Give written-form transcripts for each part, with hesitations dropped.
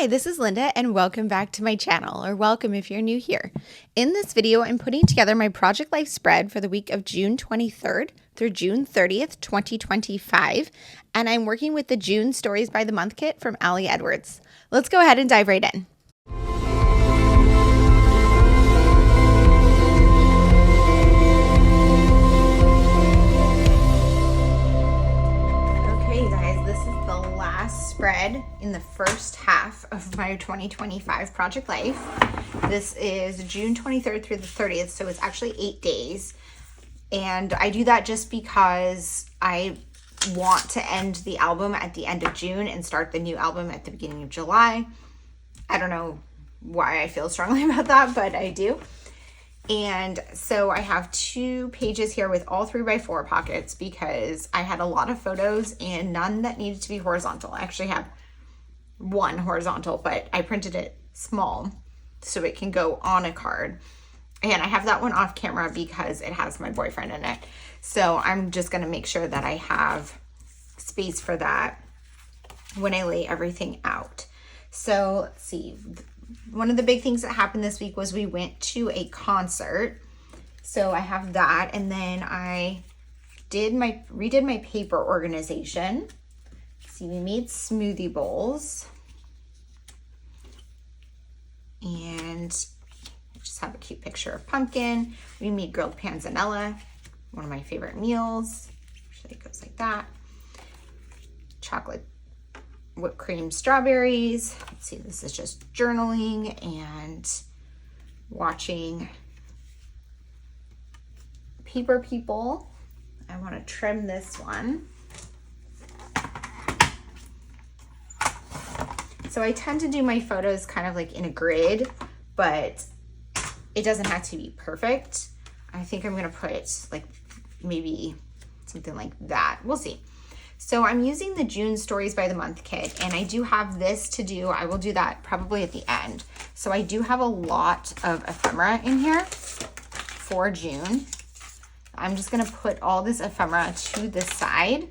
Hi, this is Linda and welcome back to my channel, or welcome if you're new here. In this video, I'm putting together my Project Life spread for the week of June 23rd through June 30th, 2025, and I'm working with the June Stories by the Month kit from Ali Edwards. Let's go ahead and dive right in. Spread in the first half of my 2025 Project Life. This is June 23rd through the 30th, so it's actually 8 days. And I do that just because I want to end the album at the end of June and start the new album at the beginning of July. I don't know why I feel strongly about that, but I do. And so I have 2 pages here with all 3x4 pockets because I had a lot of photos and none that needed to be horizontal. I actually have 1 horizontal, but I printed it small so it can go on a card. And I have that one off camera because it has my boyfriend in it. So I'm just going to make sure that I have space for that when I lay everything out. So let's see. One of the big things that happened this week was we went to a concert. So I have that, and then I redid my paper organization. See, we made smoothie bowls. And I just have a cute picture of pumpkin. We made grilled panzanella, one of my favorite meals. Actually, it goes like that. Chocolate whipped cream strawberries. Let's see, this is just journaling and watching Paper People. I want to trim this one. So I tend to do my photos kind of like in a grid, but it doesn't have to be perfect. I think I'm going to put like maybe something like that. We'll see. So I'm using the June Stories by the Month kit, and I do have this to do. I will do that probably at the end. So I do have a lot of ephemera in here for June. I'm just going to put all this ephemera to the side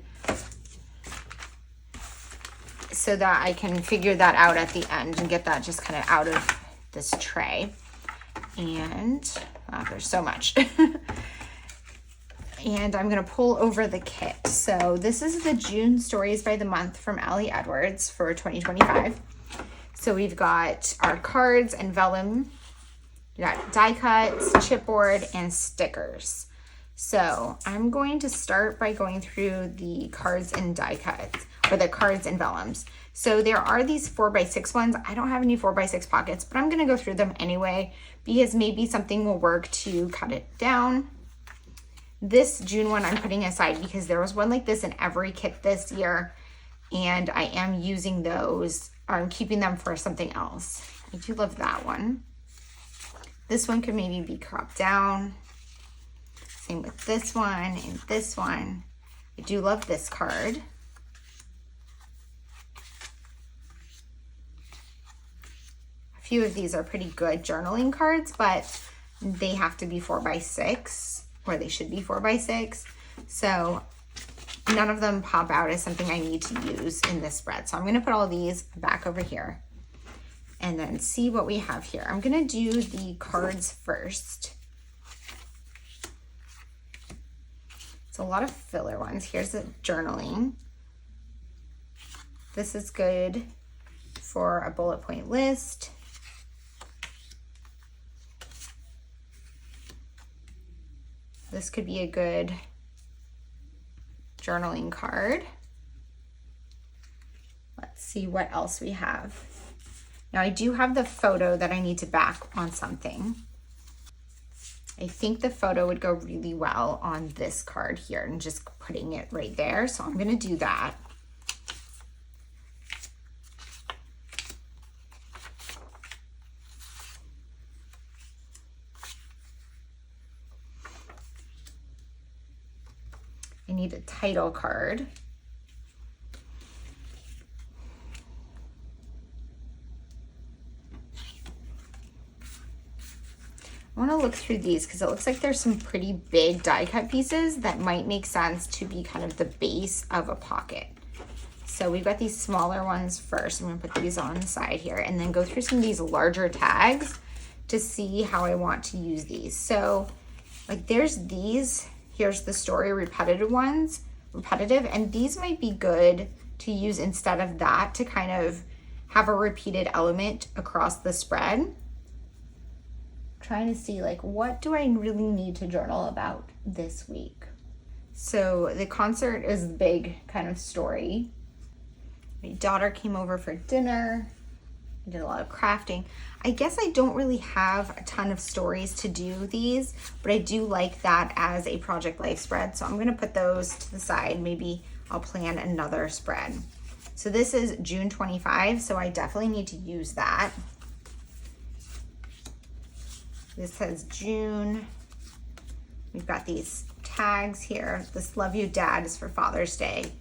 so that I can figure that out at the end and get that just kind of out of this tray. And there's so much. And I'm going to pull over the kit. So this is the June Stories by the Month from Ali Edwards for 2025. So we've got our cards and vellum. We got die cuts, chipboard, and stickers. So I'm going to start by going through the cards and die cuts, or the cards and vellums. So there are these 4x6 ones. I don't have any 4x6 pockets, but I'm going to go through them anyway because maybe something will work to cut it down. This June one I'm putting aside because there was one like this in every kit this year, and I am using those. I'm keeping them for something else. I do love that one. This one could maybe be cropped down. Same with this one and this one. I do love this card. A few of these are pretty good journaling cards, but they have to be 4x6. Or they should be 4x6. So none of them pop out as something I need to use in this spread. So I'm going to put all these back over here and then see what we have here. I'm going to do the cards first. It's a lot of filler ones. Here's the journaling. This is good for a bullet point list. This could be a good journaling card. Let's see what else we have. Now I do have the photo that I need to back on something. I think the photo would go really well on this card here and just putting it right there. So I'm going to do that. I need a title card. I want to look through these because it looks like there's some pretty big die cut pieces that might make sense to be kind of the base of a pocket. So we've got these smaller ones first. I'm gonna put these on the side here and then go through some of these larger tags to see how I want to use these. So like there's these, here's the story repetitive ones, and these might be good to use instead of that to kind of have a repeated element across the spread. Trying to see like, what do I really need to journal about this week? So the concert is the big kind of story. My daughter came over for dinner. I did a lot of crafting. I guess I don't really have a ton of stories to do these, but I do like that as a project life spread. So I'm gonna put those to the side. Maybe I'll plan another spread. So this is June 25, so I definitely need to use that. This says June. We've got these tags here. This Love You Dad is for Father's Day.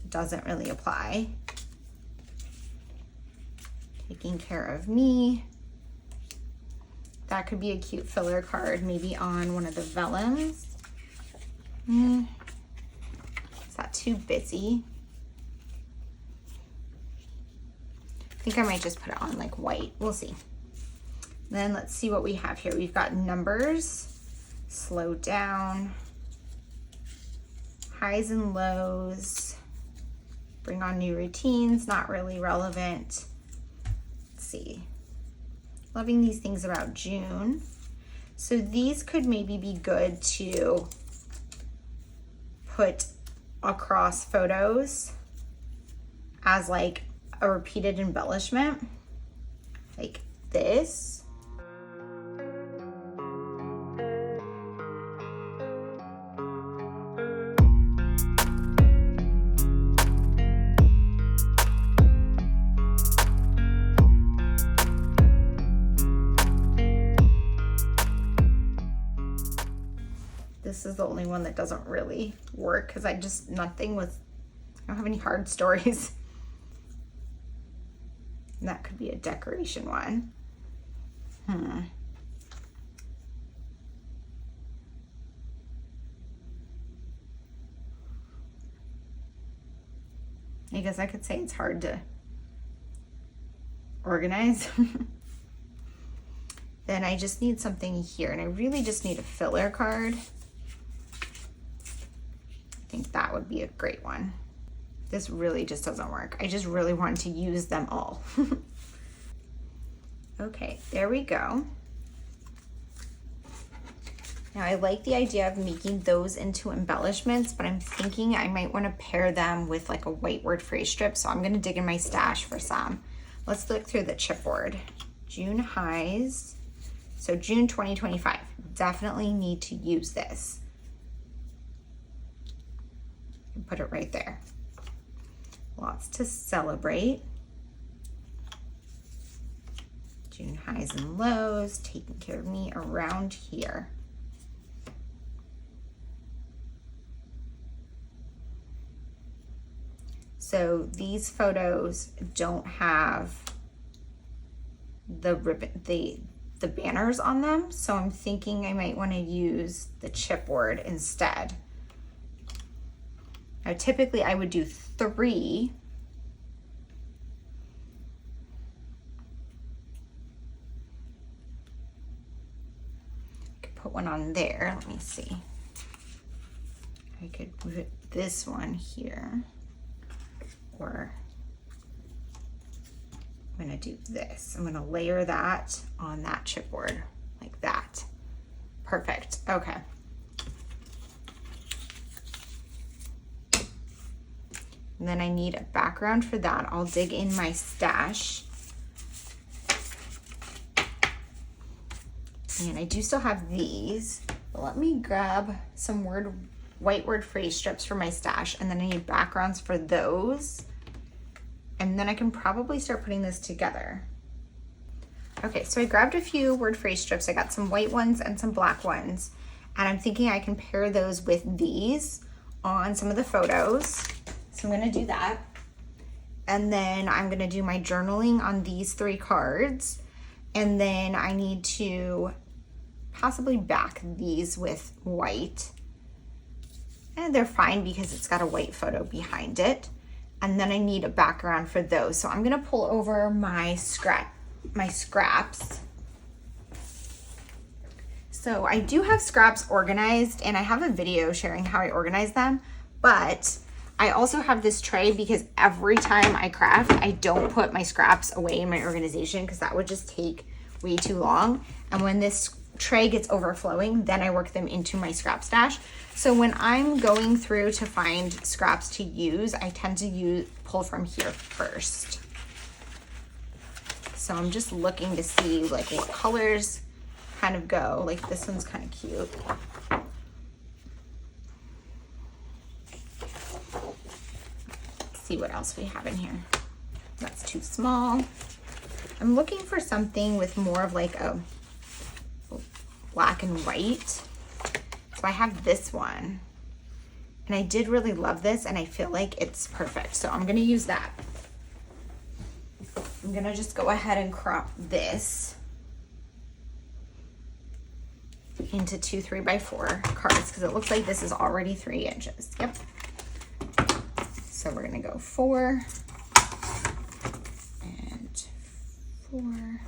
Doesn't really apply. Taking care of me. That could be a cute filler card, maybe on one of the vellums. Is that too busy? I think I might just put it on like white. We'll see. Then let's see what we have here. We've got numbers, slow down, highs and lows, bring on new routines, not really relevant. Let's see. Loving these things about June. So these could maybe be good to put across photos as like a repeated embellishment, like this. This is the only one that doesn't really work because I don't have any hard stories. And that could be a decoration one. I guess I could say it's hard to organize. Then I just need something here, and I really just need a filler card. I think that would be a great one. This really just doesn't work. I just really want to use them all. Okay, there we go. Now I like the idea of making those into embellishments, but I'm thinking I might want to pair them with like a white word phrase strip. So I'm going to dig in my stash for some. Let's look through the chipboard. June highs. So June 2025, definitely need to use this. Put it right there. Lots to celebrate. June highs and lows, taking care of me around here. So these photos don't have the ribbon, the banners on them. So I'm thinking I might want to use the chipboard instead. Now, typically I would do 3. I could put one on there. Let me see. I could put this one here, or I'm gonna do this. I'm gonna layer that on that chipboard like that. Perfect. Okay. And then I need a background for that. I'll dig in my stash. And I do still have these, but let me grab some white word phrase strips for my stash, and then I need backgrounds for those. And then I can probably start putting this together. Okay, so I grabbed a few word phrase strips. I got some white ones and some black ones. And I'm thinking I can pair those with these on some of the photos. So I'm gonna do that. And then I'm gonna do my journaling on these 3 cards. And then I need to possibly back these with white. And they're fine because it's got a white photo behind it. and then I need a background for those. So I'm gonna pull over my scraps. So I do have scraps organized, and I have a video sharing how I organize them, but I also have this tray because every time I craft, I don't put my scraps away in my organization because that would just take way too long. And when this tray gets overflowing, then I work them into my scrap stash. So when I'm going through to find scraps to use, I tend to pull from here first. So I'm just looking to see like what colors kind of go. Like this one's kind of cute. Let's see what else we have in here. That's too small. I'm looking for something with more of like a black and white. So I have this one, and I did really love this, and I feel like it's perfect. So I'm gonna use that. I'm gonna just go ahead and crop this into 2 3x4 cards because it looks like this is already 3 inches. Yep. So we're gonna go 4 and 4.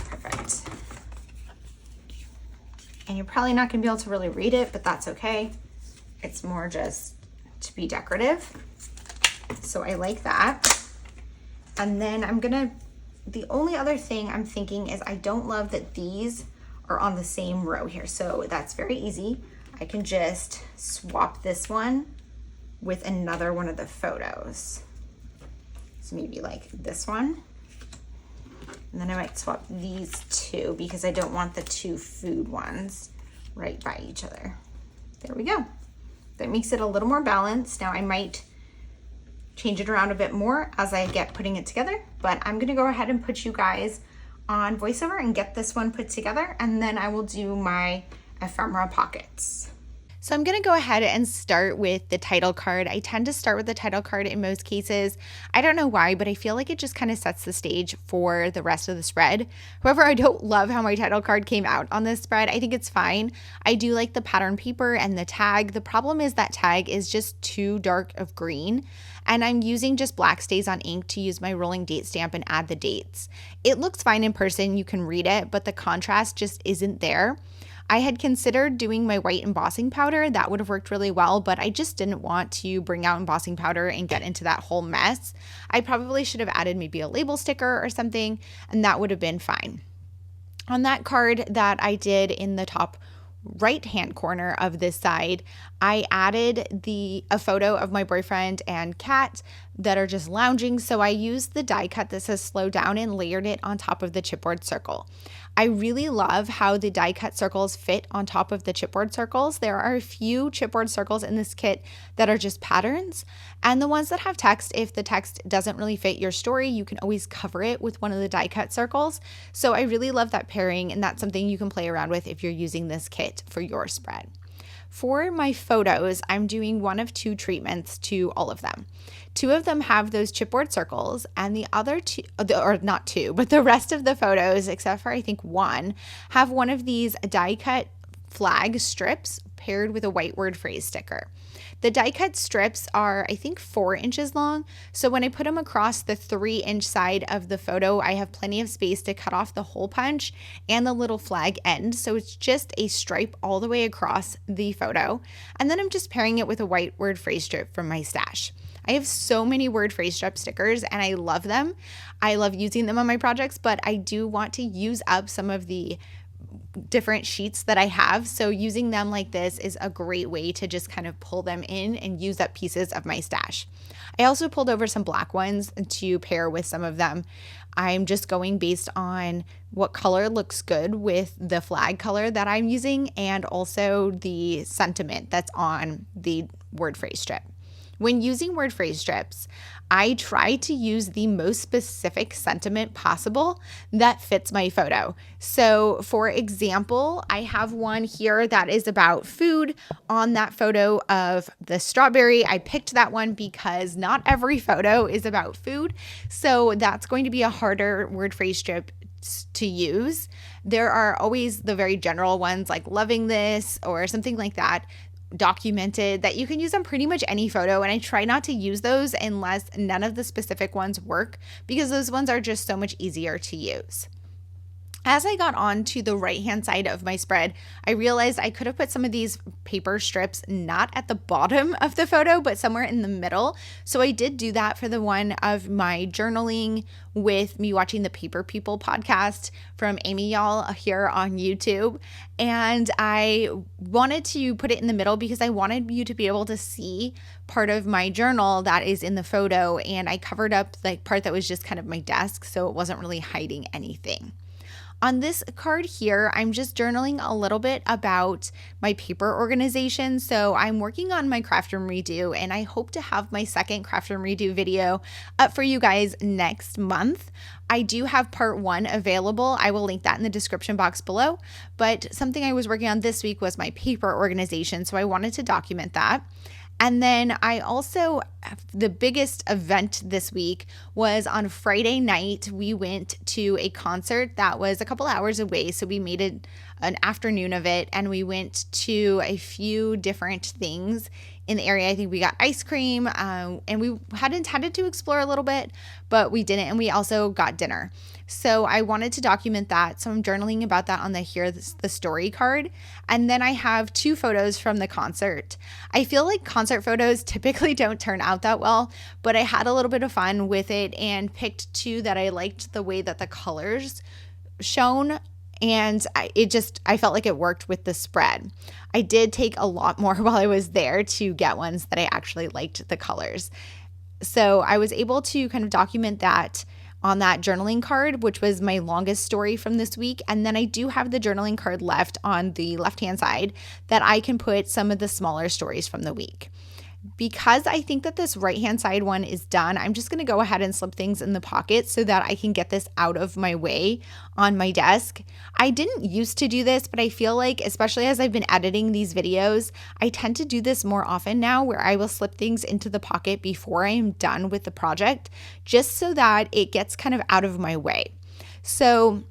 Perfect. And you're probably not gonna be able to really read it, but that's okay. It's more just to be decorative. So I like that. And then the only other thing I'm thinking is I don't love that these are on the same row here. So that's very easy. I can just swap this one with another one of the photos. So maybe like this one. And then I might swap these two because I don't want the 2 food ones right by each other. There we go. That makes it a little more balanced. Now I might change it around a bit more as I get putting it together, but I'm gonna go ahead and put you guys on voiceover and get this one put together, and then I will do my ephemera pockets. So I'm gonna go ahead and start with the title card. I tend to start with the title card in most cases. I don't know why, but I feel like it just kind of sets the stage for the rest of the spread. However, I don't love how my title card came out on this spread. I think it's fine. I do like the pattern paper and the tag. The problem is that tag is just too dark of green, and I'm using just black stays on ink to use my rolling date stamp and add the dates. It looks fine in person, you can read it, but the contrast just isn't there. I had considered doing my white embossing powder. That would have worked really well, but I just didn't want to bring out embossing powder and get into that whole mess. I probably should have added maybe a label sticker or something, and that would have been fine. On that card that I did in the top right hand corner of this side, I added a photo of my boyfriend and cat that are just lounging. So I used the die cut that says slow down and layered it on top of the chipboard circle. I really love how the die cut circles fit on top of the chipboard circles. There are a few chipboard circles in this kit that are just patterns, and the ones that have text, if the text doesn't really fit your story, you can always cover it with one of the die cut circles. So I really love that pairing, and that's something you can play around with if you're using this kit for your spread. For my photos, I'm doing one of 2 treatments to all of them. 2 of them have those chipboard circles, and the other 2, or not 2, but the rest of the photos, except for I think 1, have one of these die cut flag strips paired with a white word phrase sticker. The die cut strips are, I think, 4 inches long. So when I put them across the 3-inch side of the photo, I have plenty of space to cut off the hole punch and the little flag end. So it's just a stripe all the way across the photo. And then I'm just pairing it with a white word phrase strip from my stash. I have so many word phrase strip stickers and I love them. I love using them on my projects, but I do want to use up some of the different sheets that I have. So using them like this is a great way to just kind of pull them in and use up pieces of my stash. I also pulled over some black ones to pair with some of them. I'm just going based on what color looks good with the flag color that I'm using and also the sentiment that's on the word phrase strip. When using word phrase strips, I try to use the most specific sentiment possible that fits my photo. So for example, I have one here that is about food on that photo of the strawberry. I picked that one because not every photo is about food. So that's going to be a harder word phrase strip to use. There are always the very general ones like loving this or something like that. documented that you can use on pretty much any photo, and I try not to use those unless none of the specific ones work, because those ones are just so much easier to use. As I got on to the right-hand side of my spread, I realized I could have put some of these paper strips not at the bottom of the photo, but somewhere in the middle. So I did do that for the one of my journaling with me watching the Paper People podcast from Amy Y'all here on YouTube. And I wanted to put it in the middle because I wanted you to be able to see part of my journal that is in the photo. And I covered up the part that was just kind of my desk, so it wasn't really hiding anything. On this card here, I'm just journaling a little bit about my paper organization. So I'm working on my craft room redo, and I hope to have my second craft room redo video up for you guys next month. I do have part 1 available. I will link that in the description box below. But something I was working on this week was my paper organization, so I wanted to document that. And then I also, the biggest event this week was on Friday night. We went to a concert that was a couple hours away. So we made it an afternoon of it, and we went to a few different things in the area. I think we got ice cream, and we had intended to explore a little bit, but we didn't. And we also got dinner. So I wanted to document that. So I'm journaling about that on the story card. And then I have 2 photos from the concert. I feel like concert photos typically don't turn out that well, but I had a little bit of fun with it and picked 2 that I liked the way that the colors shone. And I felt like it worked with the spread. I did take a lot more while I was there to get ones that I actually liked the colors. So I was able to kind of document that on that journaling card, which was my longest story from this week. And then I do have the journaling card left on the left-hand side that I can put some of the smaller stories from the week. Because I think that this right-hand side one is done, I'm just going to go ahead and slip things in the pocket so that I can get this out of my way on my desk. I didn't used to do this, but I feel like, especially as I've been editing these videos, I tend to do this more often now, where I will slip things into the pocket before I am done with the project, just so that it gets kind of out of my way. So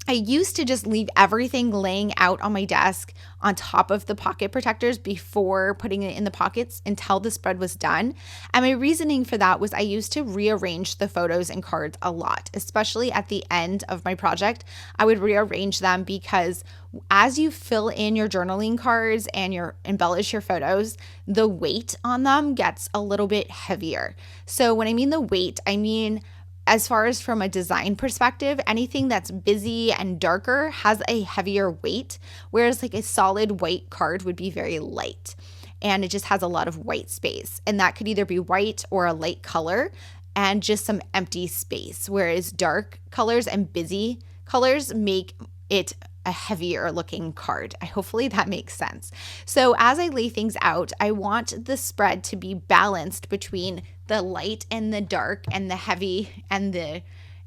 I used to just leave everything laying out on my desk on top of the pocket protectors before putting it in the pockets until the spread was done. And my reasoning for that was I used to rearrange the photos and cards a lot, especially at the end of my project. I would rearrange them because as you fill in your journaling cards and embellish your photos, the weight on them gets a little bit heavier. So when I mean the weight, I mean as far as from a design perspective, anything that's busy and darker has a heavier weight, whereas like a solid white card would be very light, and it just has a lot of white space. And that could either be white or a light color and just some empty space, whereas dark colors and busy colors make it a heavier looking card. Hopefully that makes sense. So as I lay things out, I want the spread to be balanced between the light and the dark and the heavy and the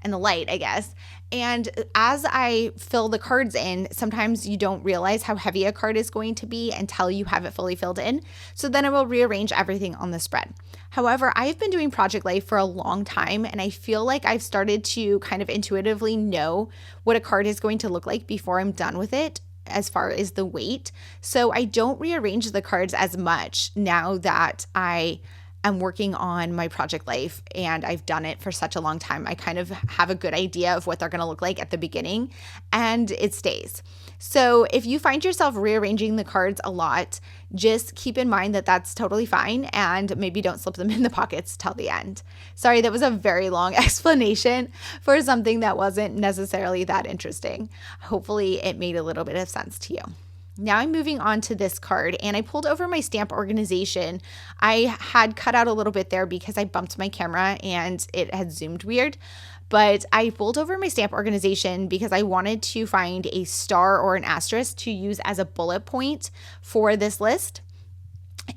light, I guess. And as I fill the cards in, sometimes you don't realize how heavy a card is going to be until you have it fully filled in. So then I will rearrange everything on the spread. However, I've been doing Project Life for a long time, and I feel like I've started to kind of intuitively know what a card is going to look like before I'm done with it, as far as the weight. So I don't rearrange the cards as much now that I'm working on my Project Life and I've done it for such a long time. I kind of have a good idea of what they're going to look like at the beginning, and it stays. So if you find yourself rearranging the cards a lot, just keep in mind that that's totally fine, and maybe don't slip them in the pockets till the end. Sorry, that was a very long explanation for something that wasn't necessarily that interesting. Hopefully it made a little bit of sense to you. Now I'm moving on to this card, and I pulled over my stamp organization. I had cut out a little bit there because I bumped my camera and it had zoomed weird, but I pulled over my stamp organization because I wanted to find a star or an asterisk to use as a bullet point for this list.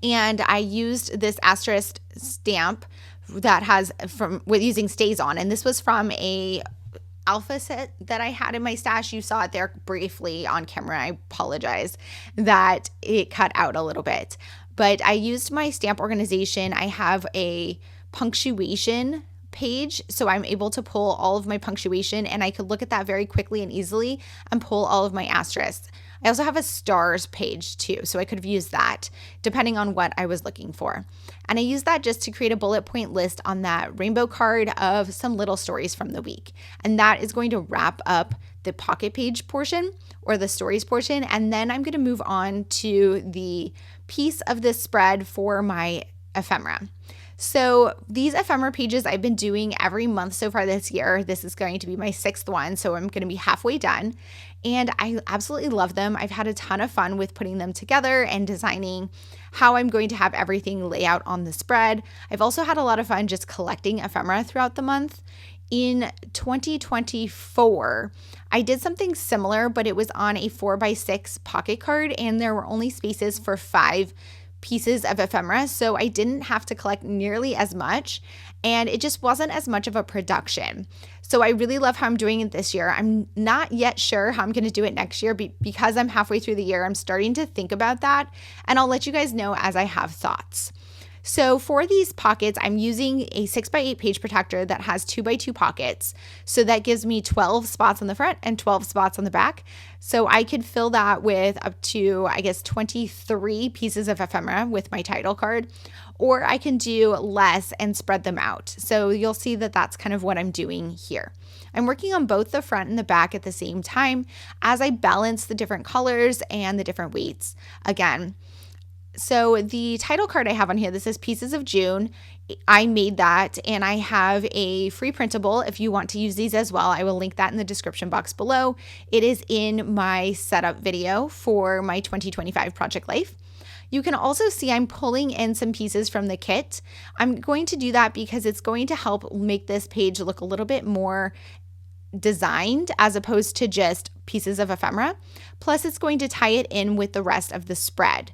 And I used this asterisk stamp that has with using stays on, and this was from a alpha set that I had in my stash. You saw it there briefly on camera. I apologize that it cut out a little bit, but I used my stamp organization. I have a punctuation page, so I'm able to pull all of my punctuation, and I could look at that very quickly and easily and pull all of my asterisks. I also have a stars page too, so I could have used that depending on what I was looking for. And I used that just to create a bullet point list on that rainbow card of some little stories from the week. And that is going to wrap up the pocket page portion or the stories portion. And then I'm going to move on to the piece of this spread for my ephemera. So these ephemera pages I've been doing every month so far this year. This is going to be my 6th one, so I'm going to be halfway done. And I absolutely love them. I've had a ton of fun with putting them together and designing how I'm going to have everything lay out on the spread. I've also had a lot of fun just collecting ephemera throughout the month. In 2024, I did something similar, but it was on a 4x6 pocket card, and there were only spaces for 5 pieces of ephemera, so I didn't have to collect nearly as much, and it just wasn't as much of a production. So I really love how I'm doing it this year. I'm not yet sure how I'm going to do it next year because I'm halfway through the year. I'm starting to think about that, and I'll let you guys know as I have thoughts. So for these pockets, I'm using a 6x8 page protector that has 2x2 pockets. So that gives me 12 spots on the front and 12 spots on the back. So I could fill that with up to, 23 pieces of ephemera with my title card, or I can do less and spread them out. So you'll see that that's kind of what I'm doing here. I'm working on both the front and the back at the same time as I balance the different colors and the different weights. Again, so the title card I have on here, this is Pieces of June. I made that, and I have a free printable. If you want to use these as well, I will link that in the description box below. It is in my setup video for my 2025 Project Life. You can also see I'm pulling in some pieces from the kit. I'm going to do that because it's going to help make this page look a little bit more designed as opposed to just pieces of ephemera. Plus, it's going to tie it in with the rest of the spread.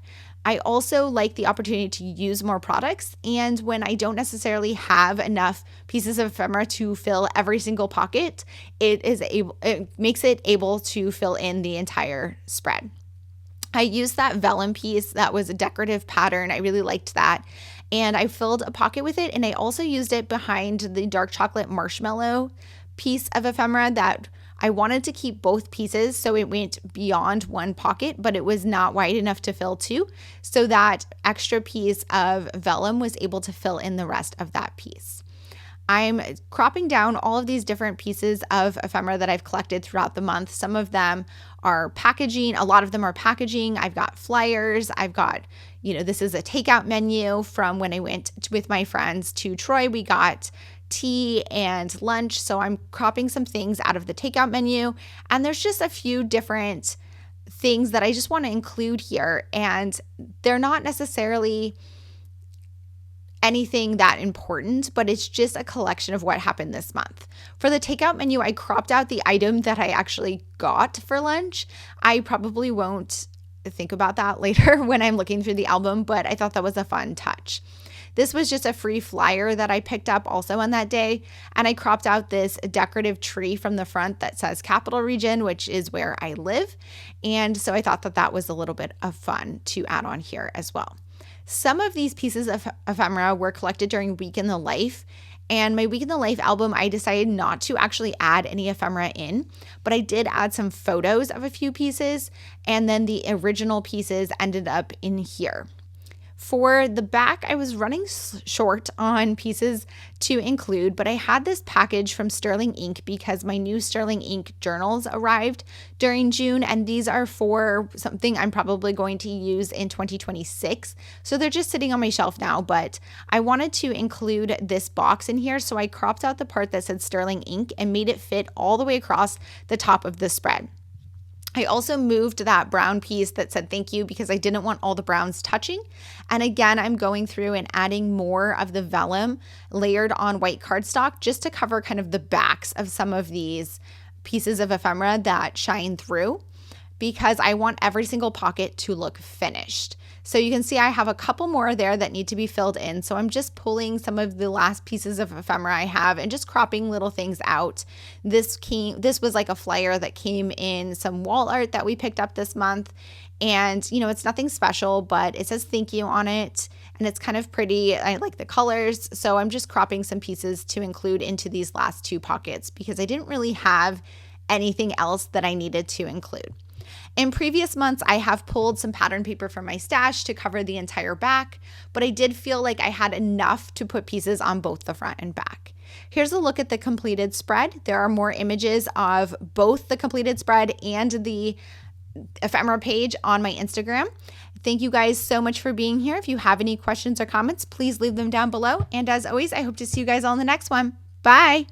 I also like the opportunity to use more products, and when I don't necessarily have enough pieces of ephemera to fill every single pocket, it makes it able to fill in the entire spread. I used that vellum piece that was a decorative pattern. I really liked that, and I filled a pocket with it, and I also used it behind the dark chocolate marshmallow piece of ephemera that I wanted to keep both pieces so it went beyond one pocket, but it was not wide enough to fill 2. So that extra piece of vellum was able to fill in the rest of that piece. I'm cropping down all of these different pieces of ephemera that I've collected throughout the month. Some of them are packaging. A lot of them are packaging. I've got flyers. I've got, this is a takeout menu from when I went with my friends to Troy. We got tea and lunch. So I'm cropping some things out of the takeout menu. And there's just a few different things that I just want to include here. And they're not necessarily anything that important, but it's just a collection of what happened this month. For the takeout menu, I cropped out the item that I actually got for lunch. I probably won't think about that later when I'm looking through the album, but I thought that was a fun touch. This was just a free flyer that I picked up also on that day, and I cropped out this decorative tree from the front that says Capital Region, which is where I live, and so I thought that that was a little bit of fun to add on here as well. Some of these pieces of ephemera were collected during Week in the Life, and my Week in the Life album, I decided not to actually add any ephemera in, but I did add some photos of a few pieces, and then the original pieces ended up in here. For the back, I was running short on pieces to include, but I had this package from Sterling Ink because my new Sterling Ink journals arrived during June, and these are for something I'm probably going to use in 2026. So they're just sitting on my shelf now, but I wanted to include this box in here, so I cropped out the part that said Sterling Ink and made it fit all the way across the top of the spread. I also moved that brown piece that said thank you because I didn't want all the browns touching. And again, I'm going through and adding more of the vellum layered on white cardstock just to cover kind of the backs of some of these pieces of ephemera that shine through, because I want every single pocket to look finished. So you can see I have a couple more there that need to be filled in. So I'm just pulling some of the last pieces of ephemera I have and just cropping little things out. This was like a flyer that came in some wall art that we picked up this month. And, you know, it's nothing special, but it says thank you on it. And it's kind of pretty. I like the colors. So I'm just cropping some pieces to include into these last 2 pockets because I didn't really have anything else that I needed to include. In previous months, I have pulled some pattern paper from my stash to cover the entire back, but I did feel like I had enough to put pieces on both the front and back. Here's a look at the completed spread. There are more images of both the completed spread and the ephemera page on my Instagram. Thank you guys so much for being here. If you have any questions or comments, please leave them down below. And as always, I hope to see you guys all in the next one. Bye.